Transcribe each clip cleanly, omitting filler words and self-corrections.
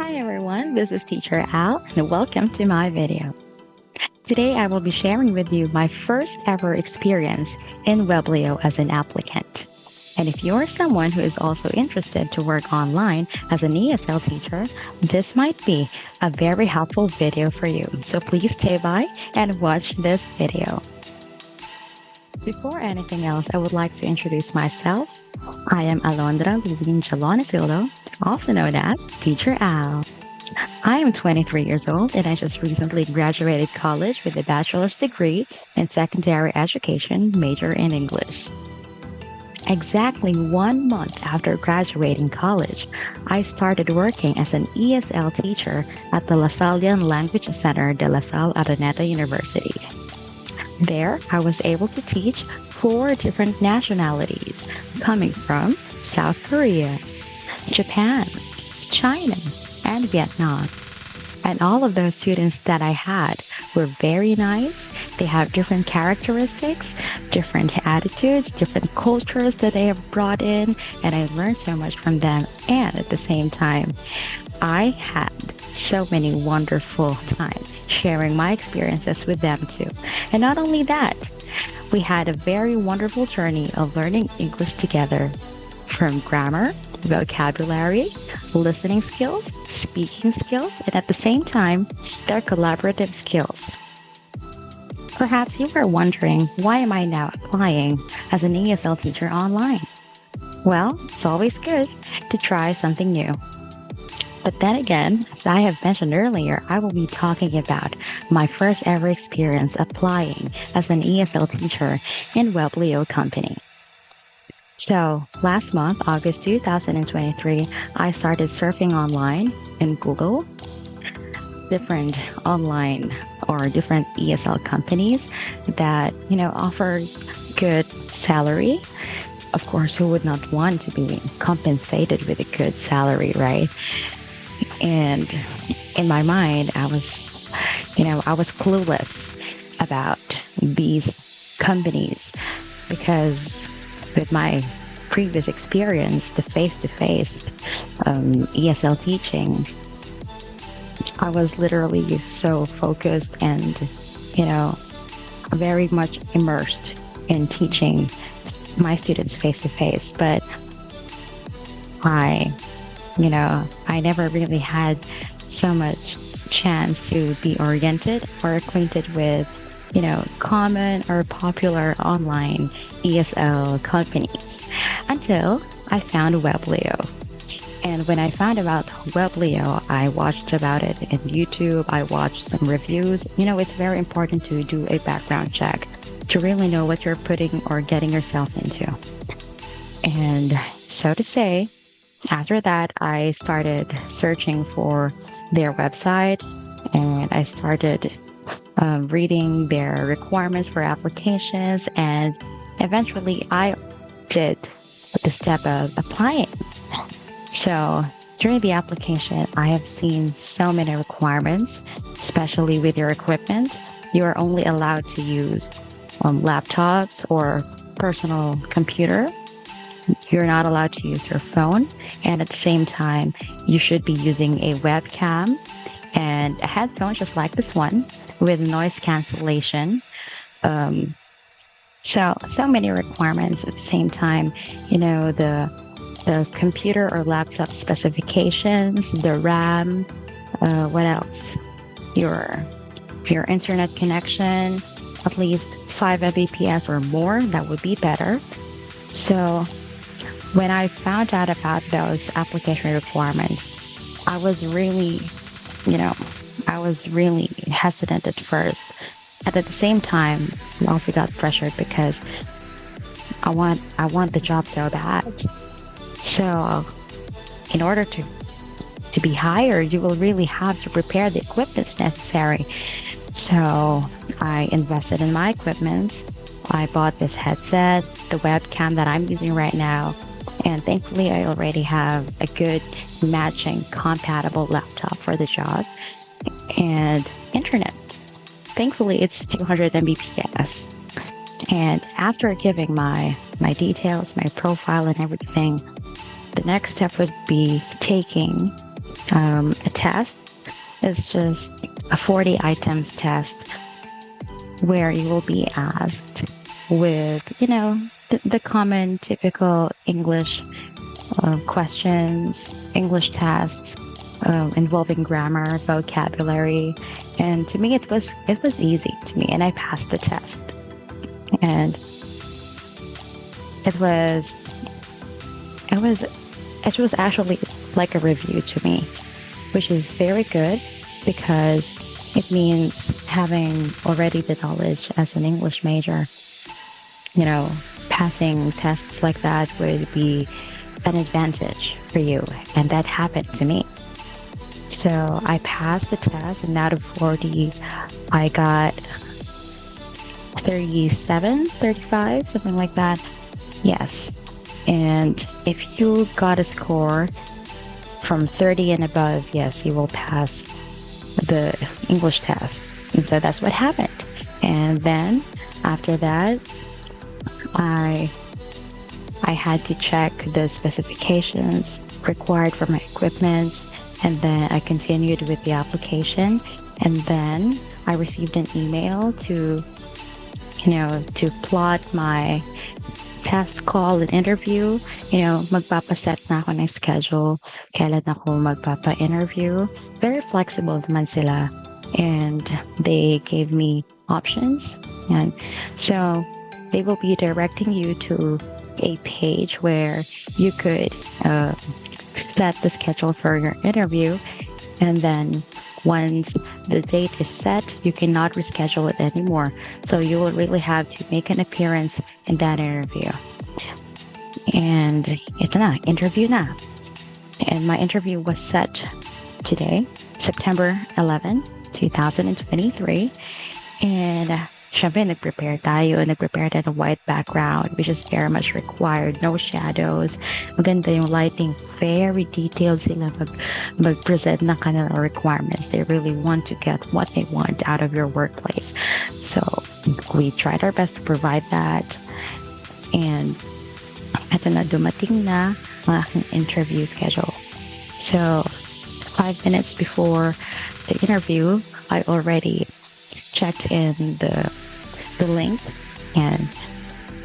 Hi everyone, this is Teacher Al and welcome to my video. Today I will be sharing with you my first ever experience in Weblio as an applicant. And if you're someone who is also interested to work online as an ESL teacher, this might be a very helpful video for you. So please stay by and watch this video. Before anything else, I would like to introduce myself. I am Alondra Lubin Jalonisildo, also known as Teacher Al. I am 23 years old and I just recently graduated college with a bachelor's degree in secondary education, major in English. Exactly 1 month after graduating college, I started working as an ESL teacher at the Lasallian Language Center de La Salle Araneta University. There, I was able to teach 4 different nationalities coming from South Korea, Japan, China, and Vietnam. And all of those students that I had were very nice. They have different characteristics, different attitudes, different cultures that they have brought in, and I learned so much from them. And at the same time, I had so many wonderful times sharing my experiences with them too. And not only that, we had a very wonderful journey of learning English together, from grammar, vocabulary, listening skills, speaking skills, and at the same time, their collaborative skills. Perhaps you are wondering, why am I now applying as an ESL teacher online? Well, it's always good to try something new. But then again, as I have mentioned earlier, I will be talking about my first ever experience applying as an ESL teacher in Weblio Company. So last month, August 2023, I started surfing online in Google, different online or different ESL companies that, offers good salary. Of course, who would not want to be compensated with a good salary, right? And in my mind, I was clueless about these companies because with my previous experience, the face-to-face ESL teaching, I was literally so focused and, very much immersed in teaching my students face-to-face. But I never really had so much chance to be oriented or acquainted with, common or popular online ESL companies until I found Weblio. And when I found about Weblio, I watched about it in YouTube. I watched some reviews. It's very important to do a background check to really know what you're putting or getting yourself into. And so to say, after that, I started searching for their website and I started reading their requirements for applications, and eventually I did the step of applying. So during the application, I have seen so many requirements, especially with your equipment. You are only allowed to use laptops or personal computer. You're not allowed to use your phone. And at the same time, you should be using a webcam and a headphone just like this one with noise cancellation. So many requirements at the same time, the computer or laptop specifications, the RAM, what else? Your internet connection, at least 5 Mbps or more, that would be better. So when I found out about those application requirements, I was really hesitant at first. And at the same time, I also got pressured because I want the job so bad. So in order to be hired, you will really have to prepare the equipment necessary. So I invested in my equipment. I bought this headset, the webcam that I'm using right now, and thankfully I already have a good matching compatible laptop for the job and internet. Thankfully it's 200 Mbps. And after giving my details, my profile and everything, the next step would be taking A test is just a 40 items test where you will be asked with, the common typical English questions, English tests involving grammar, vocabulary, and to me it was easy to me, and I passed the test, and it was it was it was actually like a review to me, which is very good because it means having already the knowledge as an English major, you know, passing tests like that would be an advantage for you. And that happened to me. So I passed the test, and out of 40, I got 37, 35, something like that. Yes. And if you got a score from 30 and above, yes, you will pass the English test. And so that's what happened. And then after that, I I had to check the specifications required for my equipment, and then I continued with the application, and then I received an email to plot my test call and interview. Magpapaset na ako ng schedule, kailan ako magpapa-interview. Very flexible naman sila, and they gave me options. And so they will be directing you to a page where you could set the schedule for your interview, and then once the date is set, you cannot reschedule it anymore. So you will really have to make an appearance in that interview. And ito na, interview na. And my interview was set today, September 11, 2023. And syempre, nag-prepare tayo ng white background, which is very much required. No shadows. Maganda yung lighting. Very detailed sila mag-present ng kanilang requirements. They really want to get what they want out of your workplace. So we tried our best to provide that. And eto na, dumating na ang aking interview schedule. So 5 minutes before the interview, I already checked in the link and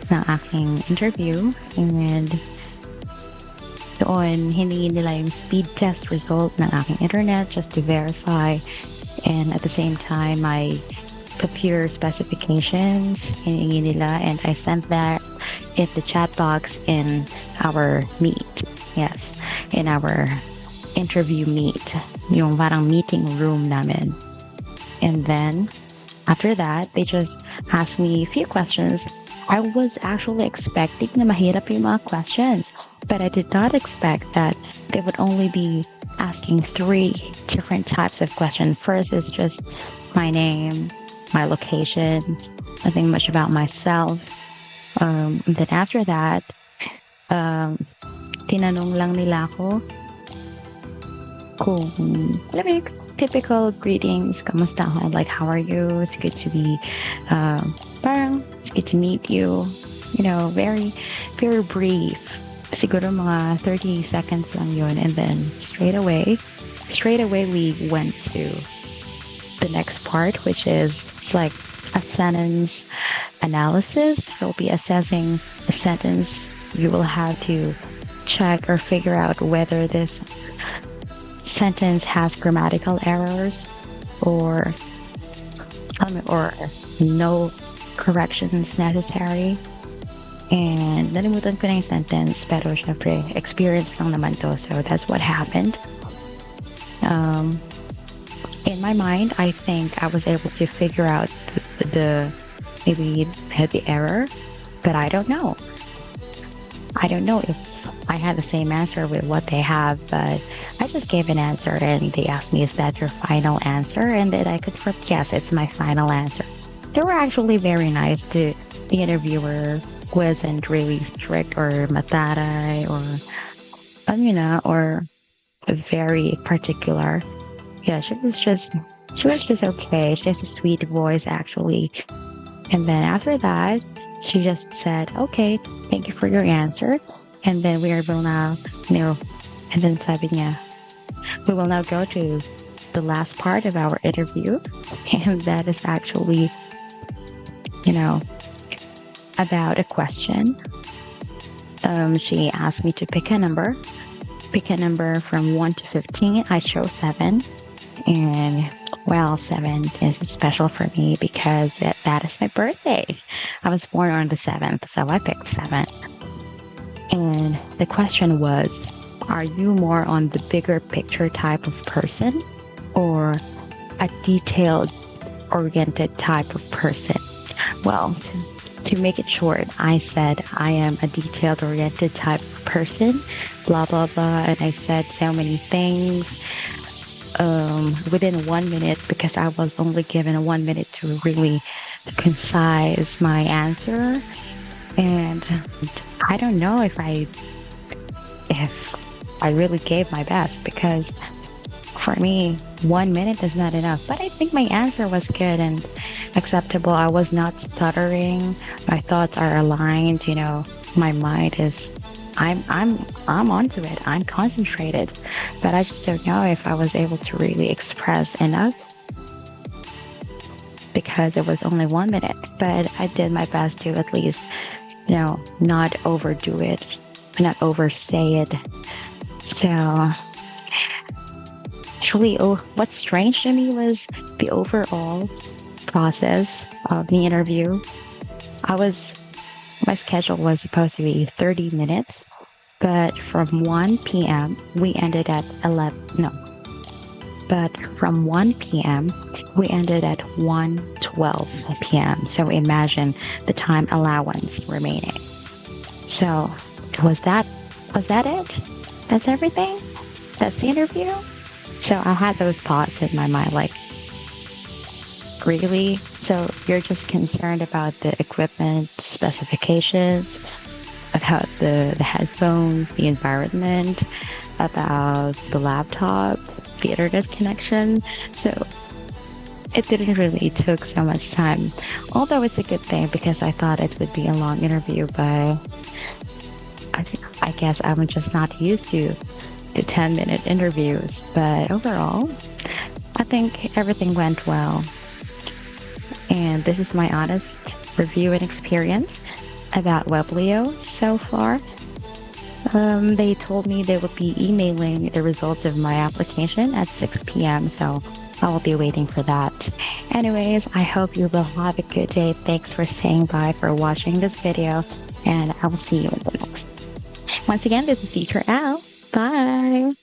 ng aking interview, and doon hiningi nila yung speed test result ng aking internet just to verify, and at the same time my computer specifications hiningi nila, and I sent that in the chat box in our meet. Yes, in our interview meet, yung parang meeting room namin. And then after that, they just asked me a few questions. I was actually expecting na mahirap yung mga questions, but I did not expect that they would only be asking 3 different types of questions. First is just my name, my location, nothing much about myself. And then after that, tinanong lang nila ako kung, alam mo, typical greetings, kamusta ako, like, how are you? It's good to be, parang, it's good to meet you. Very, very brief. Siguro mga 30 seconds lang yun. And then straight away, we went to the next part, which is, it's like a sentence analysis. You'll be assessing a sentence. You will have to check or figure out whether this sentence has grammatical errors or no corrections necessary. And nalimutan ko na yung sentence, pero syempre experience lang naman to, so that's what happened. In my mind, I think I was able to figure out maybe the error, but I don't know if I had the same answer with what they have, but I just gave an answer, and they asked me, is that your final answer? And then I confirmed, yes, it's my final answer. They were actually very nice. The interviewer wasn't really strict or mataray or very particular. Yeah, she was just okay. She has a sweet voice, actually. And then after that, she just said, okay, thank you for your answer. And then we are able now, and then sabi niya, We will now go to the last part of our interview, and that is actually, you know, about a question. She asked me to pick a number from 1 to 15. I chose 7. And well, 7 is special for me because that is my birthday. I was born on the 7th, so I picked 7. And the question was, are you more on the bigger picture type of person or a detailed oriented type of person? Well, to make it short, I said I am a detailed oriented type of person, blah, blah, blah. And I said so many things within 1 minute because I was only given 1 minute to really concise my answer. And I don't know if I really gave my best because for me, 1 minute is not enough. But I think my answer was good and acceptable. I was not stuttering. My thoughts are aligned. My mind is. I'm onto it. I'm concentrated, but I just don't know if I was able to really express enough because it was only 1 minute. But I did my best to at least, not overdo it, not oversay it. So actually, what's strange to me was the overall process of the interview. My schedule was supposed to be 30 minutes, but from 1 p.m. we ended at 11. No, but from 1 p.m. we ended at 1:12 p.m. So imagine the time allowance remaining. So was that it? That's everything? That's the interview? So I had those thoughts in my mind, like, really? So you're just concerned about the equipment specifications, about the headphones, the environment, about the laptop, the internet connection. So it didn't really took so much time. Although it's a good thing because I thought it would be a long interview, but I guess I'm just not used to the 10-minute interviews. But overall, I think everything went well. And this is my honest review and experience about Weblio so far. They told me they would be emailing the results of my application at 6 p.m. So I will be waiting for that. Anyways, I hope you will have a good day. Thanks for staying by, for watching this video, and I will see you in the next. Once again, this is Teacher Al. Bye.